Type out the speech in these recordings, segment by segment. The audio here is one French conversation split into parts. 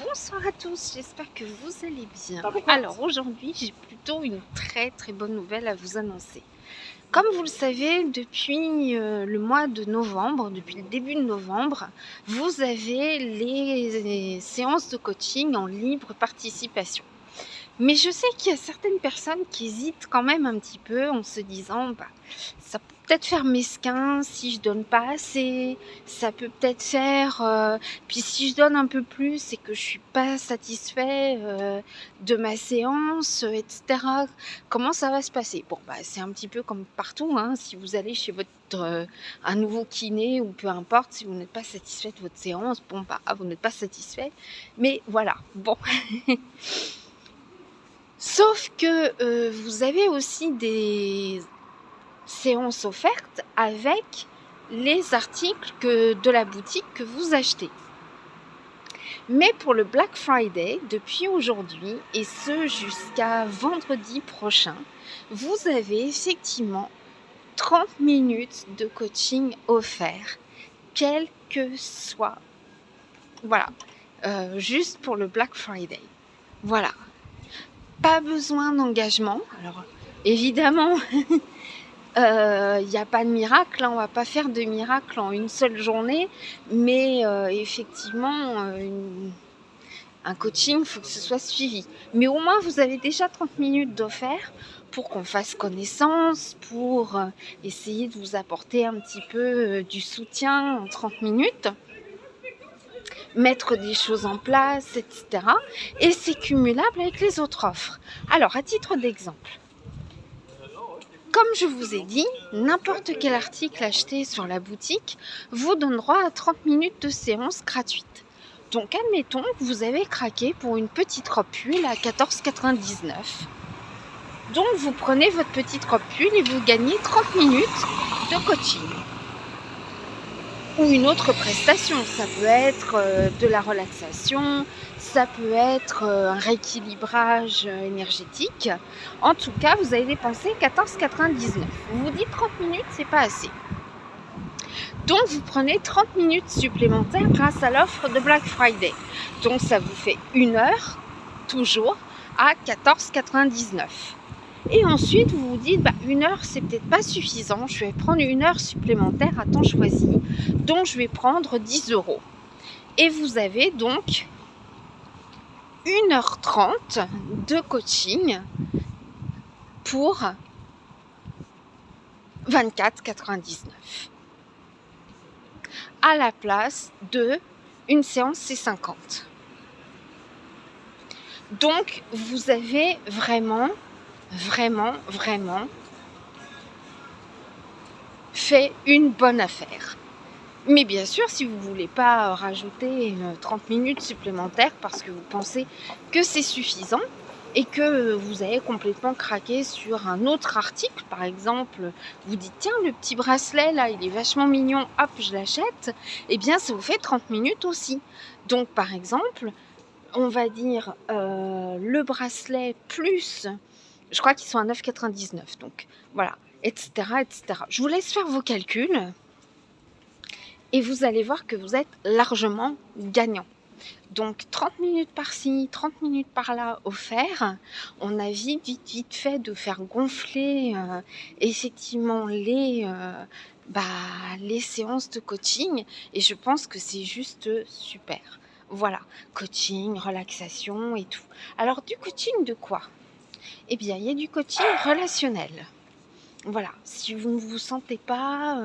Bonsoir à tous, j'espère que vous allez bien. Alors aujourd'hui, j'ai plutôt une très bonne nouvelle à vous annoncer. Comme vous le savez, depuis le mois de novembre, depuis le début de novembre, vous avez les séances de coaching en libre participation. Mais je sais qu'il y a certaines personnes qui hésitent quand même un petit peu en se disant ça peut peut-être faire mesquin si je donne pas assez, ça peut peut-être faire puis si je donne un peu plus c'est que je suis pas satisfait de ma séance, etc. Comment ça va se passer? Bon c'est un petit peu comme partout, hein, si vous allez chez votre un nouveau kiné ou peu importe, si vous n'êtes pas satisfait de votre séance, bon vous n'êtes pas satisfait, mais voilà, bon. Sauf que vous avez aussi des séances offertes avec les articles de la boutique que vous achetez. Mais pour le Black Friday, depuis aujourd'hui et ce jusqu'à vendredi prochain, vous avez effectivement 30 minutes de coaching offert, quel que soit. Voilà, juste pour le Black Friday. Voilà. Pas besoin d'engagement. Alors, évidemment, il n'y a pas de miracle, hein, on ne va pas faire de miracle en une seule journée, mais effectivement, un coaching, il faut que ce soit suivi. Mais au moins, vous avez déjà 30 minutes d'offert pour qu'on fasse connaissance, pour essayer de vous apporter un petit peu du soutien en 30 minutes. Mettre des choses en place, etc. Et c'est cumulable avec les autres offres. Alors, à titre d'exemple, comme je vous ai dit, n'importe quel article acheté sur la boutique vous donne droit à 30 minutes de séance gratuite. Donc, admettons que vous avez craqué pour une petite robe pull à 14,99 €. Donc, vous prenez votre petite robe pull et vous gagnez 30 minutes de coaching. Ou une autre prestation, ça peut être de la relaxation, ça peut être un rééquilibrage énergétique. En tout cas, vous allez dépenser 14,99 €. Vous vous dites 30 minutes, c'est pas assez. Donc, vous prenez 30 minutes supplémentaires grâce à l'offre de Black Friday. Donc, ça vous fait 1 heure, toujours, à 14,99 €. Et ensuite, vous vous dites, 1 heure, c'est peut-être pas suffisant. Je vais prendre 1 heure supplémentaire à temps choisi. Donc, je vais prendre 10 €. Et vous avez donc 1h30 de coaching pour 24,99 € à la place de une séance C50. Donc, vous avez vraiment fait une bonne affaire. Mais bien sûr, si vous ne voulez pas rajouter 30 minutes supplémentaires parce que vous pensez que c'est suffisant et que vous avez complètement craqué sur un autre article, par exemple, vous dites tiens, le petit bracelet là, il est vachement mignon, hop, je l'achète, et bien ça vous fait 30 minutes aussi. Donc par exemple, on va dire le bracelet plus, je crois qu'ils sont à 9,99 €, donc voilà, etc., etc. Je vous laisse faire vos calculs. Et vous allez voir que vous êtes largement gagnant. Donc 30 minutes par-ci, 30 minutes par-là offerts. On a vite fait de faire gonfler effectivement les séances de coaching. Et je pense que c'est juste super. Voilà, coaching, relaxation et tout. Alors du coaching de quoi? Eh bien, il y a du coaching relationnel. Voilà, si vous ne vous sentez pas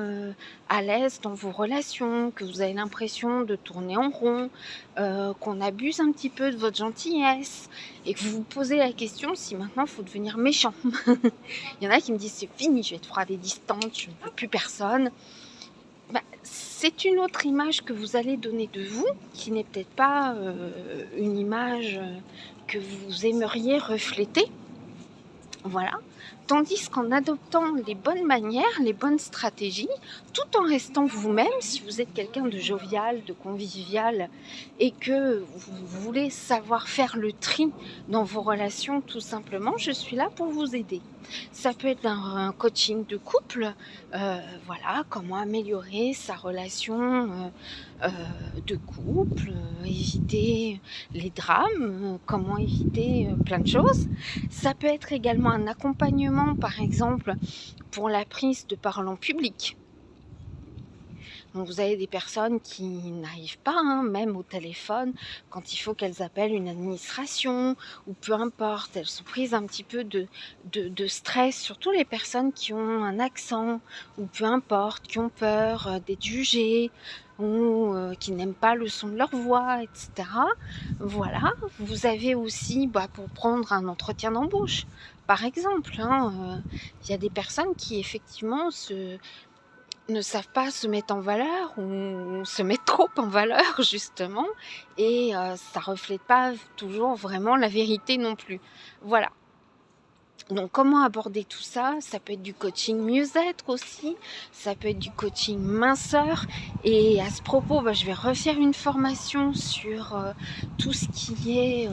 à l'aise dans vos relations, que vous avez l'impression de tourner en rond, qu'on abuse un petit peu de votre gentillesse et que vous vous posez la question si maintenant il faut devenir méchant. Il y en a qui me disent c'est fini, je vais être froide et distante, je ne veux plus personne. C'est une autre image que vous allez donner de vous, qui n'est peut-être pas une image que vous aimeriez refléter. Voilà. Tandis qu'en adoptant les bonnes manières, les bonnes stratégies, tout en restant vous-même, si vous êtes quelqu'un de jovial, de convivial, et que vous voulez savoir faire le tri dans vos relations, tout simplement, je suis là pour vous aider. Ça peut être un coaching de couple, voilà, comment améliorer sa relation de couple, éviter les drames, comment éviter plein de choses. Ça peut être également un accompagnement, par exemple, pour la prise de parole en public. Donc vous avez des personnes qui n'arrivent pas, même au téléphone, quand il faut qu'elles appellent une administration, ou peu importe, elles sont prises un petit peu de stress, surtout les personnes qui ont un accent, ou peu importe, qui ont peur d'être jugées, ou qui n'aiment pas le son de leur voix, etc. Voilà, vous avez aussi, pour prendre un entretien d'embauche, par exemple, il y a des personnes qui effectivement ne savent pas se mettre en valeur ou se mettre trop en valeur justement, et ça reflète pas toujours vraiment la vérité non plus. Voilà. Donc comment aborder tout ça? Ça peut être du coaching mieux-être aussi, ça peut être du coaching minceur, et à ce propos, je vais refaire une formation sur tout ce qui est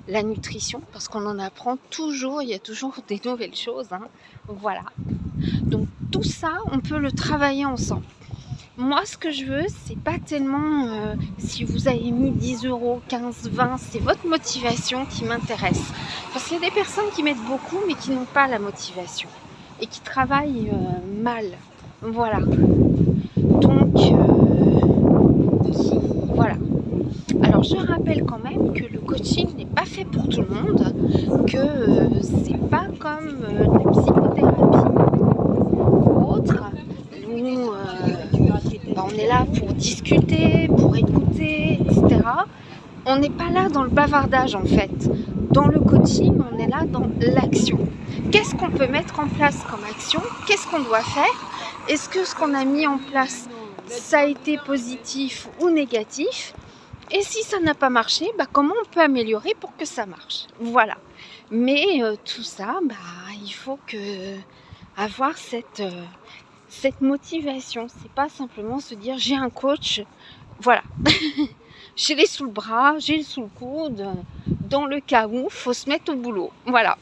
la nutrition, parce qu'on en apprend toujours, il y a toujours des nouvelles choses, voilà. Donc tout ça, on peut le travailler ensemble. Moi, ce que je veux, c'est pas tellement si vous avez mis 10 euros, 15, 20, c'est votre motivation qui m'intéresse. Parce qu'il y a des personnes qui mettent beaucoup, mais qui n'ont pas la motivation et qui travaillent mal. Voilà. Donc, voilà. Alors, je rappelle quand même que le coaching n'est pas fait pour tout le monde, que c'est pas comme la psychothérapie ou autre, où on est là pour discuter, pour écouter, etc. On n'est pas là dans le bavardage en fait. Dans le coaching, on est là dans l'action. Qu'est-ce qu'on peut mettre en place comme action? Qu'est-ce qu'on doit faire? Est-ce que ce qu'on a mis en place, ça a été positif ou négatif? Et si ça n'a pas marché, comment on peut améliorer pour que ça marche? Voilà. Mais tout ça, il faut avoir cette motivation. C'est pas simplement se dire j'ai un coach, voilà. J'ai les sous le bras, j'ai le sous le coude, dans le cas où faut se mettre au boulot. Voilà.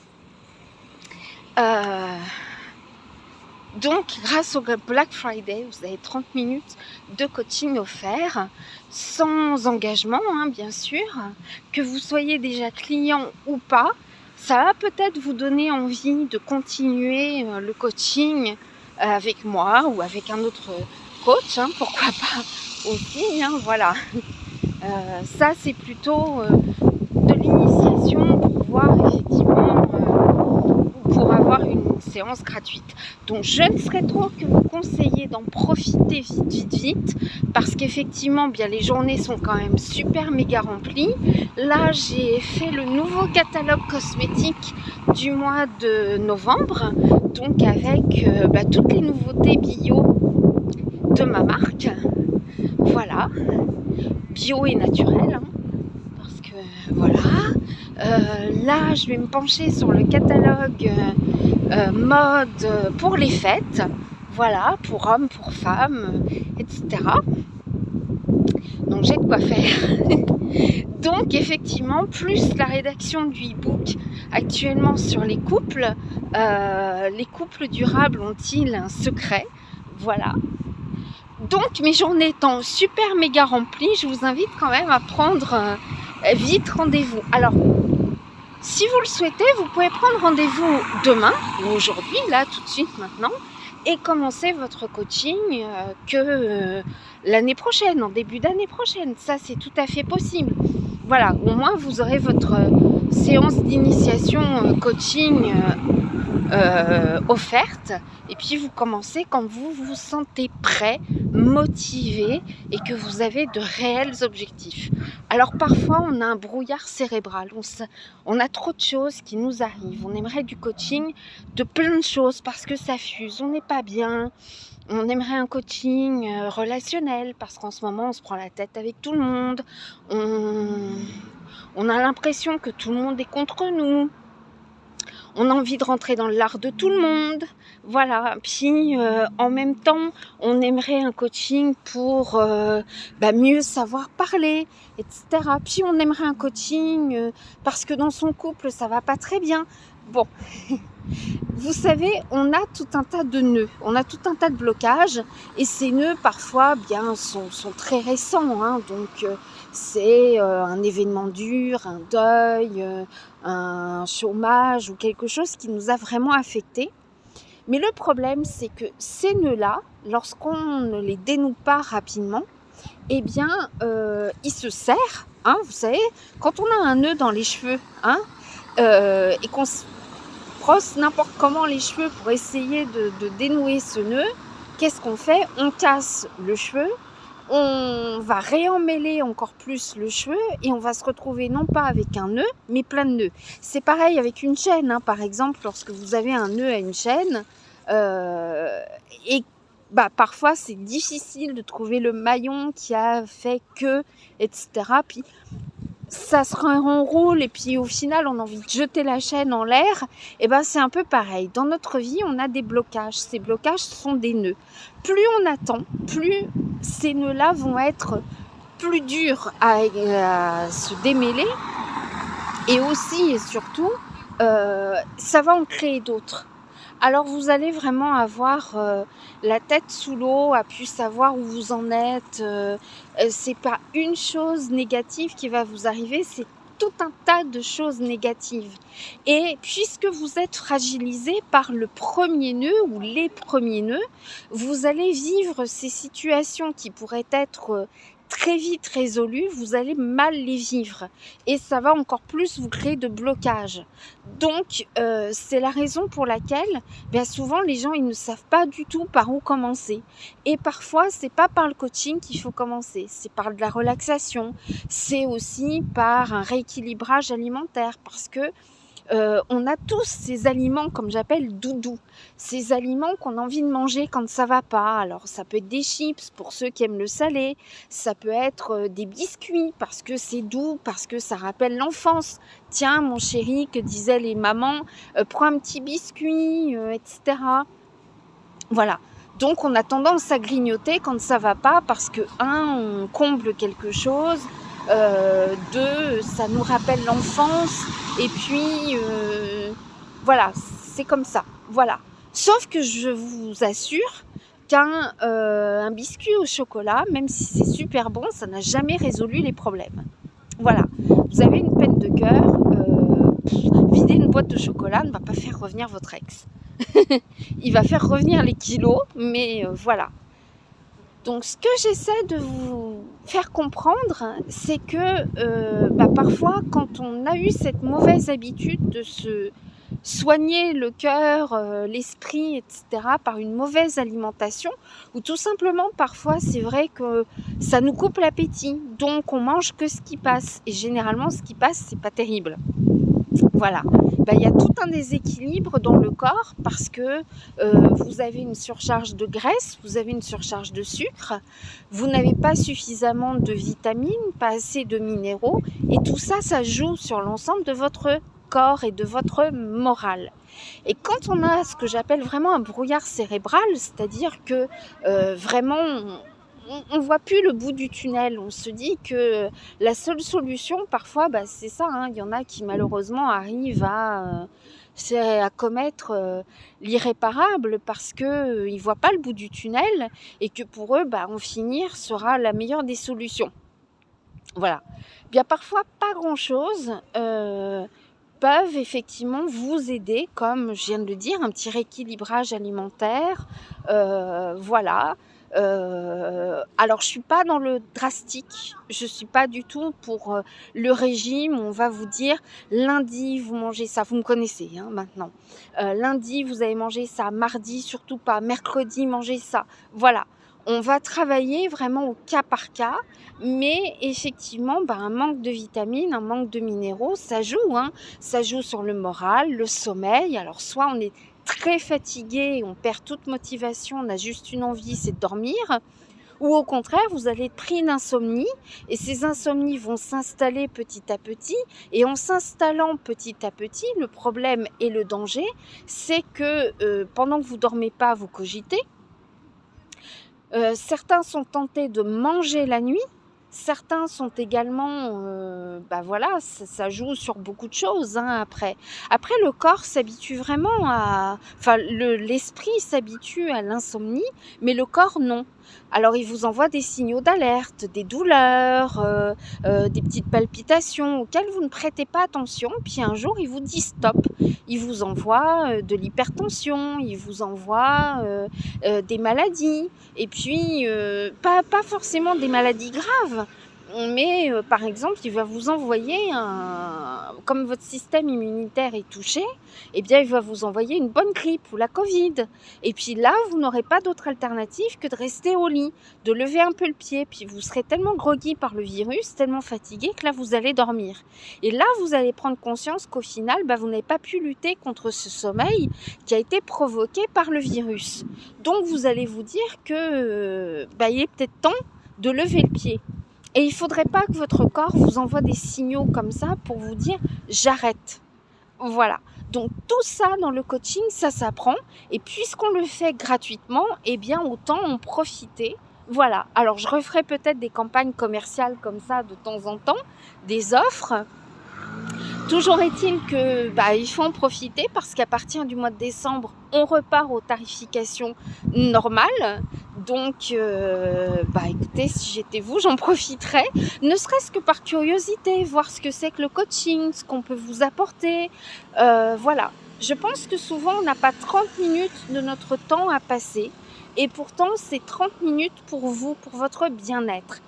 Donc, grâce au Black Friday, vous avez 30 minutes de coaching offert, sans engagement, bien sûr. Que vous soyez déjà client ou pas, ça va peut-être vous donner envie de continuer le coaching avec moi ou avec un autre coach, pourquoi pas aussi, voilà. Ça, c'est plutôt de l'initiation pour voir effectivement, pour avoir une séance gratuite. Donc je ne serais trop que vous conseiller d'en profiter vite, parce qu'effectivement, les journées sont quand même super méga remplies. Là, j'ai fait le nouveau catalogue cosmétique du mois de novembre, donc avec toutes les nouveautés bio de ma marque. Voilà, bio et naturel, parce que voilà. Là, je vais me pencher sur le catalogue mode pour les fêtes, voilà, pour hommes, pour femmes, etc. Donc j'ai de quoi faire. Donc effectivement, plus la rédaction du e-book actuellement sur les couples durables ont-ils un secret? Voilà. Donc mes journées étant super méga remplies, je vous invite quand même à prendre vite rendez-vous. Alors, si vous le souhaitez, vous pouvez prendre rendez-vous demain ou aujourd'hui, là tout de suite maintenant, et commencer votre coaching l'année prochaine, en début d'année prochaine. Ça, c'est tout à fait possible. Voilà, au moins vous aurez votre séance d'initiation coaching offerte, et puis vous commencez quand vous vous sentez prêt, motivé, et que vous avez de réels objectifs. Alors parfois on a un brouillard cérébral, on a trop de choses qui nous arrivent, on aimerait du coaching de plein de choses parce que ça fuse, on n'est pas bien, on aimerait un coaching relationnel parce qu'en ce moment on se prend la tête avec tout le monde, on a l'impression que tout le monde est contre nous. on a envie de rentrer dans l'art de tout le monde, voilà. Puis en même temps, on aimerait un coaching pour mieux savoir parler, etc. Puis on aimerait un coaching parce que dans son couple, ça va pas très bien. Bon, vous savez, on a tout un tas de nœuds, on a tout un tas de blocages, et ces nœuds, parfois, sont très récents, hein, donc c'est un événement dur, un deuil, un chômage ou quelque chose qui nous a vraiment affectés. Mais le problème, c'est que ces nœuds-là, lorsqu'on ne les dénoue pas rapidement, eh bien, ils se serrent, hein, vous savez, quand on a un nœud dans les cheveux, hein, et qu'on brosse n'importe comment les cheveux pour essayer de dénouer ce nœud, qu'est-ce qu'on fait? On casse le cheveu, on va réemmêler encore plus le cheveu et on va se retrouver non pas avec un nœud, mais plein de nœuds. C'est pareil avec une chaîne, hein, par exemple, lorsque vous avez un nœud à une chaîne, et parfois c'est difficile de trouver le maillon qui a fait que, etc. Puis ça se renroule et puis au final on a envie de jeter la chaîne en l'air. Et c'est un peu pareil. Dans notre vie, on a des blocages. Ces blocages sont des nœuds. Plus on attend, plus ces nœuds-là vont être plus durs à se démêler. Et aussi et surtout, ça va en créer d'autres. Alors vous allez vraiment avoir la tête sous l'eau, à plus savoir où vous en êtes. C'est pas une chose négative qui va vous arriver, c'est tout un tas de choses négatives. Et puisque vous êtes fragilisé par le premier nœud ou les premiers nœuds, vous allez vivre ces situations qui pourraient être très vite résolues, vous allez mal les vivre et ça va encore plus vous créer de blocages. Donc c'est la raison pour laquelle souvent les gens ils ne savent pas du tout par où commencer, et parfois c'est pas par le coaching qu'il faut commencer, c'est par de la relaxation, c'est aussi par un rééquilibrage alimentaire, parce que on a tous ces aliments, comme j'appelle doudous, ces aliments qu'on a envie de manger quand ça va pas. Alors ça peut être des chips pour ceux qui aiment le salé, ça peut être des biscuits parce que c'est doux, parce que ça rappelle l'enfance. Tiens mon chéri, que disaient les mamans, prends un petit biscuit, etc. Voilà. Donc on a tendance à grignoter quand ça va pas parce que on comble quelque chose, deux, ça nous rappelle l'enfance, et puis voilà, c'est comme ça, voilà. Sauf que je vous assure qu'un biscuit au chocolat, même si c'est super bon, ça n'a jamais résolu les problèmes. Voilà, vous avez une peine de cœur, vider une boîte de chocolat ne va pas faire revenir votre ex. Il va faire revenir les kilos, mais voilà. Donc ce que j'essaie de vous faire comprendre, c'est que parfois quand on a eu cette mauvaise habitude de se soigner le cœur, l'esprit, etc. par une mauvaise alimentation, ou tout simplement parfois c'est vrai que ça nous coupe l'appétit, donc on mange que ce qui passe, et généralement ce qui passe c'est pas terrible. Voilà, il y a tout un déséquilibre dans le corps parce que vous avez une surcharge de graisse, vous avez une surcharge de sucre, vous n'avez pas suffisamment de vitamines, pas assez de minéraux, et tout ça, ça joue sur l'ensemble de votre corps et de votre morale. Et quand on a ce que j'appelle vraiment un brouillard cérébral, c'est-à-dire que vraiment on ne voit plus le bout du tunnel, on se dit que la seule solution parfois c'est ça, hein. Il y en a qui malheureusement arrivent à commettre l'irréparable parce qu'ils ne voient pas le bout du tunnel, et que pour eux en finir sera la meilleure des solutions. Voilà, bien parfois pas grand chose peuvent effectivement vous aider, comme je viens de le dire, un petit rééquilibrage alimentaire, voilà. Alors je suis pas dans le drastique, je suis pas du tout pour le régime. On va vous dire lundi vous mangez ça, vous me connaissez maintenant, lundi vous allez manger ça, mardi surtout pas, mercredi mangez ça, voilà. On va travailler vraiment au cas par cas, mais effectivement un manque de vitamines, un manque de minéraux, ça joue, ça joue sur le moral, le sommeil. Alors soit on est très fatigué, on perd toute motivation, on a juste une envie, c'est de dormir, Ou au contraire, vous allez être pris d'insomnie et ces insomnies vont s'installer petit à petit. Et en s'installant petit à petit, le problème et le danger, c'est que pendant que vous dormez pas, vous cogitez. Certains sont tentés de manger la nuit. Certains sont également, voilà, ça joue sur beaucoup de choses, hein, après. Après, le corps s'habitue vraiment l'esprit s'habitue à l'insomnie, mais le corps non. Alors, il vous envoie des signaux d'alerte, des douleurs, des petites palpitations auxquelles vous ne prêtez pas attention. Puis un jour, il vous dit stop. Il vous envoie de l'hypertension, il vous envoie des maladies. Et puis, pas forcément des maladies graves, mais par exemple, il va vous envoyer comme votre système immunitaire est touché, eh bien, il va vous envoyer une bonne grippe ou la Covid. Et puis là, vous n'aurez pas d'autre alternative que de rester au lit, de lever un peu le pied, puis vous serez tellement groggy par le virus, tellement fatigué que là, vous allez dormir. Et là, vous allez prendre conscience qu'au final, vous n'avez pas pu lutter contre ce sommeil qui a été provoqué par le virus. Donc, vous allez vous dire que il est peut-être temps de lever le pied. Et il ne faudrait pas que votre corps vous envoie des signaux comme ça pour vous dire « j'arrête ». Voilà. Donc tout ça dans le coaching, ça s'apprend. Et puisqu'on le fait gratuitement, eh bien autant en profiter. Voilà. Alors je referai peut-être des campagnes commerciales comme ça de temps en temps, des offres. Toujours est-il que il faut en profiter parce qu'à partir du mois de décembre, on repart aux tarifications normales. Donc, écoutez, si j'étais vous, j'en profiterais, ne serait-ce que par curiosité, voir ce que c'est que le coaching, ce qu'on peut vous apporter. Voilà. Je pense que souvent, on n'a pas 30 minutes de notre temps à passer. Et pourtant, c'est 30 minutes pour vous, pour votre bien-être.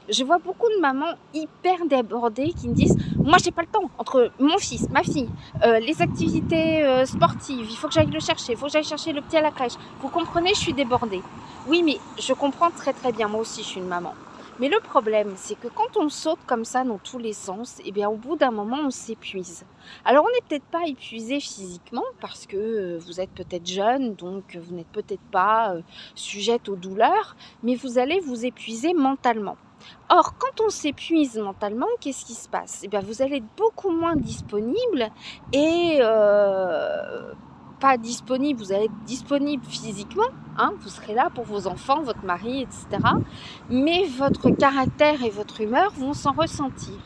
Je vois beaucoup de mamans hyper débordées qui me disent « Moi, j'ai pas le temps entre mon fils, ma fille, les activités sportives, il faut que j'aille le chercher, il faut que j'aille chercher le petit à la crèche. Vous comprenez, je suis débordée. » Oui, mais je comprends très très bien, moi aussi je suis une maman. Mais le problème, c'est que quand on saute comme ça dans tous les sens, eh bien au bout d'un moment, on s'épuise. Alors on n'est peut-être pas épuisé physiquement parce que vous êtes peut-être jeune, donc vous n'êtes peut-être pas sujette aux douleurs, mais vous allez vous épuiser mentalement. Or, quand on s'épuise mentalement, qu'est-ce qui se passe ? Eh bien, vous allez être beaucoup moins disponible et pas disponible, vous allez être disponible physiquement, hein, vous serez là pour vos enfants, votre mari, etc. Mais votre caractère et votre humeur vont s'en ressentir.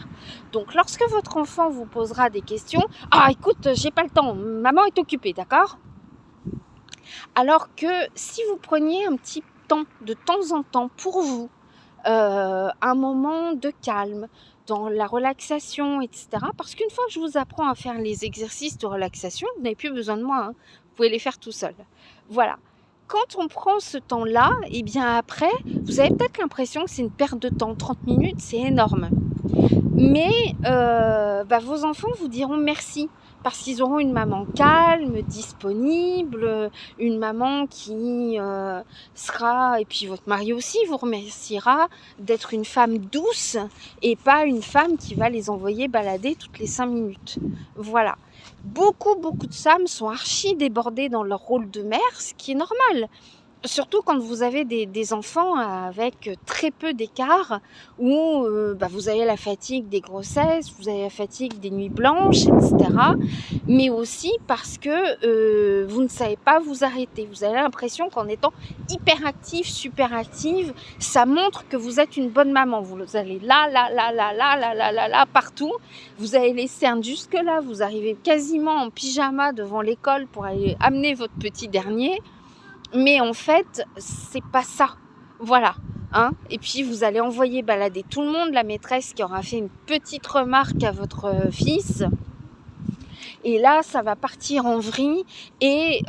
Donc, lorsque votre enfant vous posera des questions, « Ah, écoute, j'ai pas le temps, maman est occupée, d'accord ?» Alors que si vous preniez un petit temps, de temps en temps, pour vous, un moment de calme, dans la relaxation, etc. Parce qu'une fois que je vous apprends à faire les exercices de relaxation, vous n'avez plus besoin de moi, hein. Vous pouvez les faire tout seul. Voilà. Quand on prend ce temps-là, eh bien après, vous avez peut-être l'impression que c'est une perte de temps. 30 minutes, c'est énorme. Mais vos enfants vous diront merci. Parce qu'ils auront une maman calme, disponible, une maman qui sera, et puis votre mari aussi vous remerciera d'être une femme douce et pas une femme qui va les envoyer balader toutes les 5 minutes. Voilà. Beaucoup de femmes sont archi débordées dans leur rôle de mère, ce qui est normal. Surtout quand vous avez des enfants avec très peu d'écart où vous avez la fatigue des grossesses, vous avez la fatigue des nuits blanches, etc. Mais aussi parce que vous ne savez pas vous arrêter. Vous avez l'impression qu'en étant hyperactive, super active, ça montre que vous êtes une bonne maman. Vous allez là, partout. Vous avez les cernes jusque là. Vous arrivez quasiment en pyjama devant l'école pour aller amener votre petit dernier. Mais en fait, c'est pas ça. Voilà. Hein, et puis, vous allez envoyer balader tout le monde, la maîtresse qui aura fait une petite remarque à votre fils. Et là, ça va partir en vrille et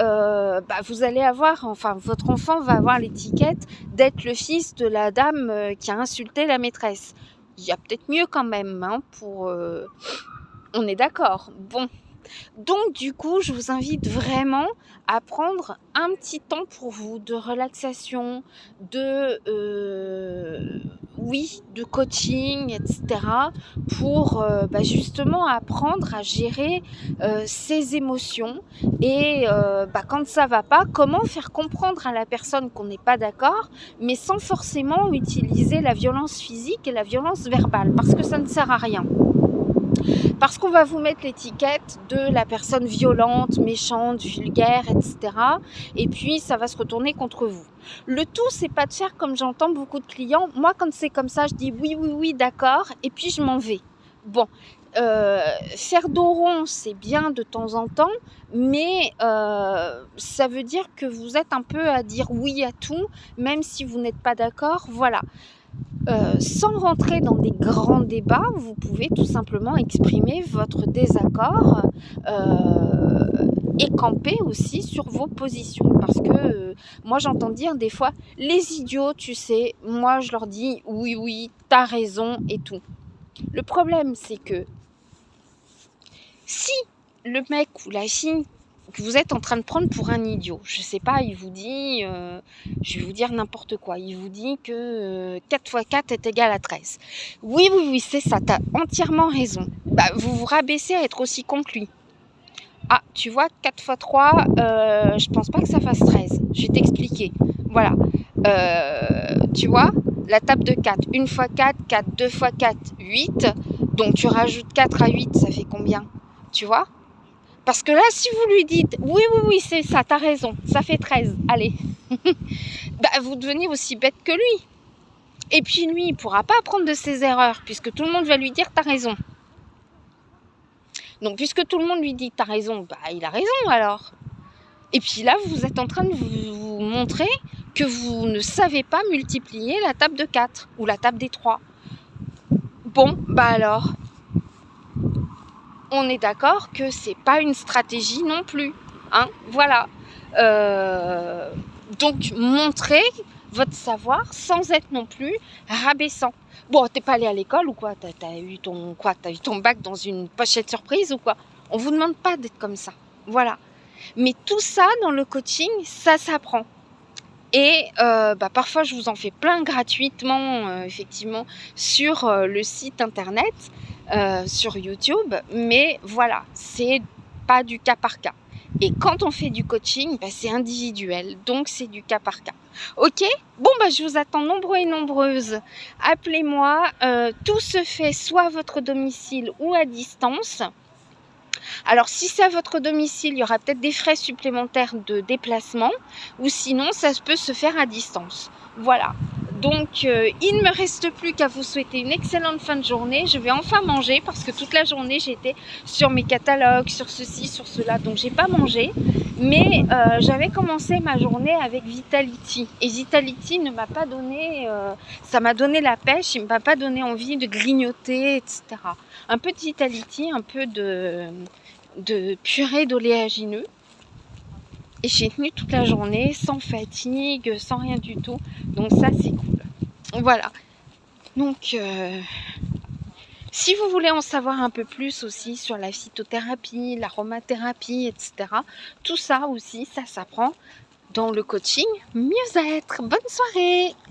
vous allez avoir, votre enfant va avoir l'étiquette d'être le fils de la dame qui a insulté la maîtresse. Il y a peut-être mieux quand même, hein, on est d'accord. Bon. Donc du coup, je vous invite vraiment à prendre un petit temps pour vous de relaxation, oui, de coaching, etc. pour justement apprendre à gérer ses émotions et quand ça va pas, comment faire comprendre à la personne qu'on n'est pas d'accord, mais sans forcément utiliser la violence physique et la violence verbale, parce que ça ne sert à rien. Parce qu'on va vous mettre l'étiquette de la personne violente, méchante, vulgaire, etc. Et puis, ça va se retourner contre vous. Le tout, c'est pas de faire comme j'entends beaucoup de clients. Moi, quand c'est comme ça, je dis oui, d'accord, et puis je m'en vais. Bon, faire dos rond, c'est bien de temps en temps, mais ça veut dire que vous êtes un peu à dire oui à tout, même si vous n'êtes pas d'accord. Voilà. Sans rentrer dans des grands débats, vous pouvez tout simplement exprimer votre désaccord et camper aussi sur vos positions. Parce que moi j'entends dire des fois, les idiots, tu sais, moi je leur dis oui, t'as raison et tout. Le problème c'est que si le mec ou la fille que vous êtes en train de prendre pour un idiot, je sais pas, il vous dit, je vais vous dire n'importe quoi, il vous dit que 4 x 4 est égal à 13. Oui, c'est ça, t'as entièrement raison. Vous vous rabaissez à être aussi con que lui. Ah, tu vois, 4 x 3, je pense pas que ça fasse 13. Je vais t'expliquer. Voilà. Tu vois, la table de 4, 1 x 4, 4, 2 x 4, 8. Donc tu rajoutes 4 à 8, ça fait combien? Tu vois? Parce que là, si vous lui dites oui, c'est ça, t'as raison, ça fait 13, allez, vous devenez aussi bête que lui. Et puis lui, il ne pourra pas apprendre de ses erreurs, puisque tout le monde va lui dire t'as raison. Donc, puisque tout le monde lui dit t'as raison, il a raison alors. Et puis là, vous êtes en train de vous montrer que vous ne savez pas multiplier la table de 4 ou la table des 3. Bon, alors, on est d'accord que c'est pas une stratégie non plus. Hein, voilà. Donc, montrez votre savoir sans être non plus rabaissant. Bon, t'es pas allé à l'école ou quoi? T'as eu ton bac dans une pochette surprise ou quoi? On vous demande pas d'être comme ça. Voilà. Mais tout ça, dans le coaching, ça s'apprend. Et parfois, je vous en fais plein gratuitement, effectivement, sur le site internet, sur YouTube. Mais voilà, c'est pas du cas par cas. Et quand on fait du coaching, c'est individuel, donc c'est du cas par cas. Ok? Bon, je vous attends nombreux et nombreuses. Appelez-moi. Tout se fait soit à votre domicile ou à distance. Alors, si c'est à votre domicile, il y aura peut-être des frais supplémentaires de déplacement, ou sinon, ça peut se faire à distance. Voilà. Donc, il ne me reste plus qu'à vous souhaiter une excellente fin de journée. Je vais enfin manger parce que toute la journée, j'étais sur mes catalogues, sur ceci, sur cela. Donc, j'ai pas mangé. Mais j'avais commencé ma journée avec Vitality. Et Vitality ne m'a pas donné... ça m'a donné la pêche. Il ne m'a pas donné envie de grignoter, etc. Un peu de Vitality, un peu de purée d'oléagineux. Et j'ai tenu toute la journée sans fatigue, sans rien du tout. Donc ça, c'est cool. Voilà. Donc, si vous voulez en savoir un peu plus aussi sur la phytothérapie, l'aromathérapie, etc. Tout ça aussi, ça s'apprend dans le coaching Mieux-être. Bonne soirée!